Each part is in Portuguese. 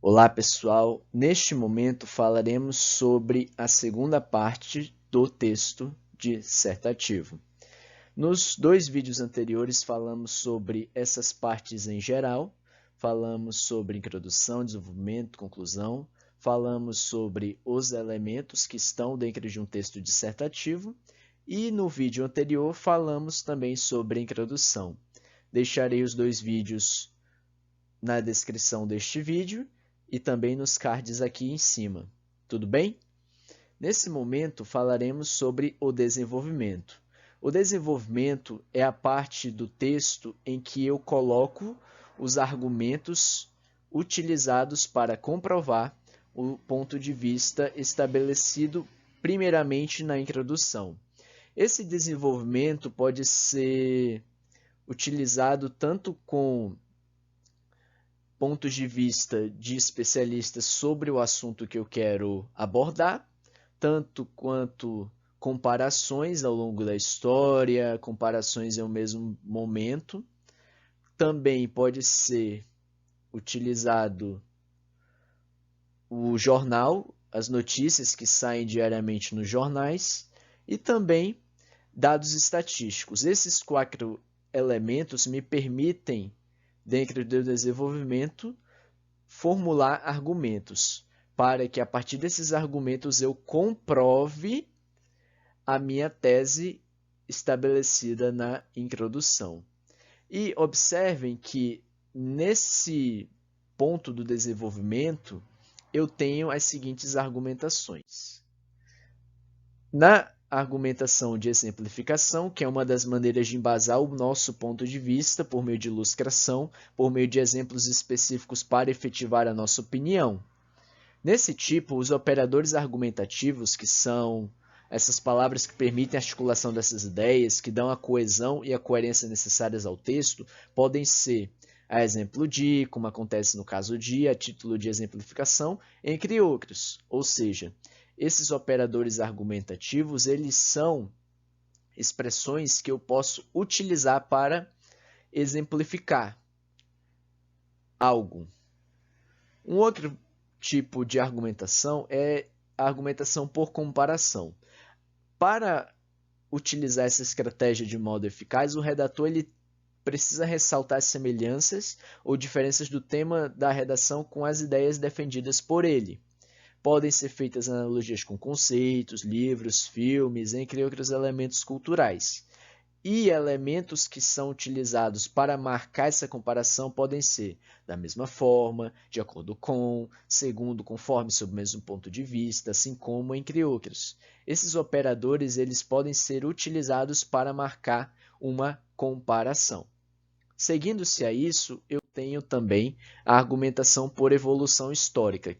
Olá, pessoal. Neste momento falaremos sobre a segunda parte do texto dissertativo. Nos dois vídeos anteriores falamos sobre essas partes em geral, falamos sobre introdução, desenvolvimento, conclusão, falamos sobre os elementos que estão dentro de um texto dissertativo e no vídeo anterior falamos também sobre a introdução. Deixarei os dois vídeos na descrição deste vídeo e também nos cards aqui em cima. Tudo bem? Nesse momento falaremos sobre o desenvolvimento. O desenvolvimento é a parte do texto em que eu coloco os argumentos utilizados para comprovar o ponto de vista estabelecido primeiramente na introdução. Esse desenvolvimento pode ser utilizado tanto com pontos de vista de especialistas sobre o assunto que eu quero abordar, tanto quanto comparações ao longo da história, comparações em um mesmo momento. Também pode ser utilizado o jornal, as notícias que saem diariamente nos jornais e também dados estatísticos. Esses quatro elementos me permitem, dentro do desenvolvimento, formular argumentos, para que a partir desses argumentos eu comprove a minha tese estabelecida na introdução. E observem que nesse ponto do desenvolvimento eu tenho as seguintes argumentações. Na argumentação de exemplificação, que é uma das maneiras de embasar o nosso ponto de vista por meio de ilustração, por meio de exemplos específicos para efetivar a nossa opinião. Nesse tipo, os operadores argumentativos, que são essas palavras que permitem a articulação dessas ideias, que dão a coesão e a coerência necessárias ao texto, podem ser a exemplo de, como acontece no caso de, a título de exemplificação, entre outros. Ou seja, esses operadores argumentativos, eles são expressões que eu posso utilizar para exemplificar algo. Um outro tipo de argumentação é a argumentação por comparação. Para utilizar essa estratégia de modo eficaz, o redator ele precisa ressaltar as semelhanças ou diferenças do tema da redação com as ideias defendidas por ele. Podem ser feitas analogias com conceitos, livros, filmes, entre outros elementos culturais. E elementos que são utilizados para marcar essa comparação podem ser da mesma forma, de acordo com, segundo, conforme, sob o mesmo ponto de vista, assim como entre outros. Esses operadores eles podem ser utilizados para marcar uma comparação. Seguindo-se a isso, eu tenho também a argumentação por evolução histórica.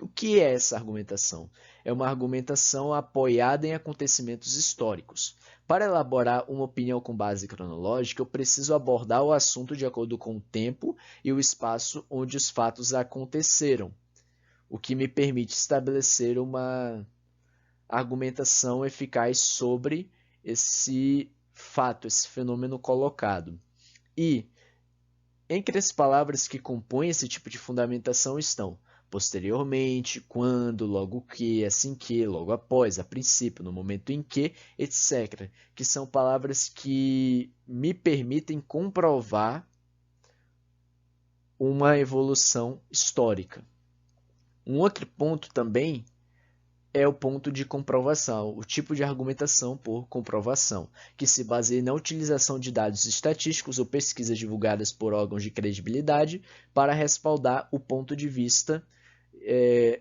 O que é essa argumentação? É uma argumentação apoiada em acontecimentos históricos. Para elaborar uma opinião com base cronológica, eu preciso abordar o assunto de acordo com o tempo e o espaço onde os fatos aconteceram, o que me permite estabelecer uma argumentação eficaz sobre esse fato, esse fenômeno colocado. E entre as palavras que compõem esse tipo de fundamentação estão posteriormente, quando, logo que, assim que, logo após, a princípio, no momento em que, etc. Que são palavras que me permitem comprovar uma evolução histórica. Um outro ponto também é o ponto de comprovação, o tipo de argumentação por comprovação, que se baseia na utilização de dados estatísticos ou pesquisas divulgadas por órgãos de credibilidade para respaldar o ponto de vista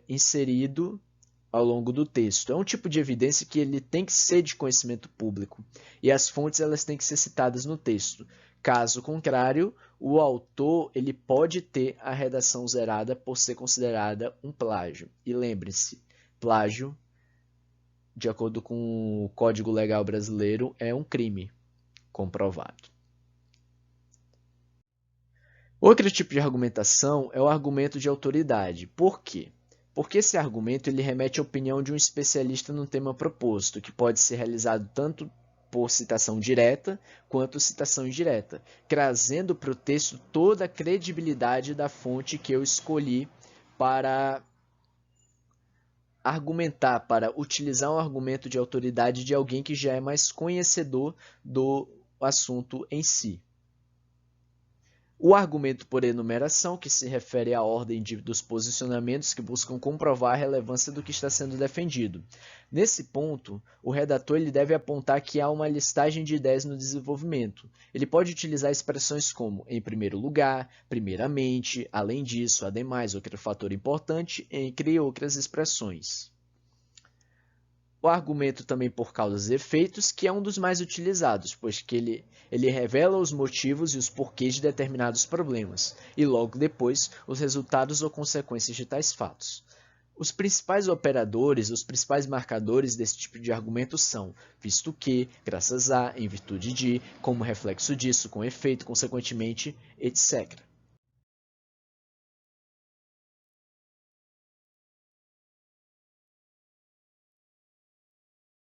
inserido ao longo do texto. É um tipo de evidência que ele tem que ser de conhecimento público e as fontes elas têm que ser citadas no texto. Caso contrário, o autor ele pode ter a redação zerada por ser considerada um plágio. E lembre-se, plágio, de acordo com o Código Legal Brasileiro, é um crime comprovado. Outro tipo de argumentação é o argumento de autoridade. Por quê? Porque esse argumento ele remete à opinião de um especialista no tema proposto, que pode ser realizado tanto por citação direta quanto citação indireta, trazendo para o texto toda a credibilidade da fonte que eu escolhi para argumentar, para utilizar um argumento de autoridade de alguém que já é mais conhecedor do assunto em si. O argumento por enumeração, que se refere à ordem dos posicionamentos que buscam comprovar a relevância do que está sendo defendido. Nesse ponto, o redator ele deve apontar que há uma listagem de ideias no desenvolvimento. Ele pode utilizar expressões como em primeiro lugar, primeiramente, além disso, ademais, outro fator importante, entre outras expressões. O argumento também por causas e efeitos, que é um dos mais utilizados, pois que ele revela os motivos e os porquês de determinados problemas, e logo depois os resultados ou consequências de tais fatos. Os principais operadores, os principais marcadores desse tipo de argumento são visto que, graças a, em virtude de, como reflexo disso, com efeito, consequentemente, etc.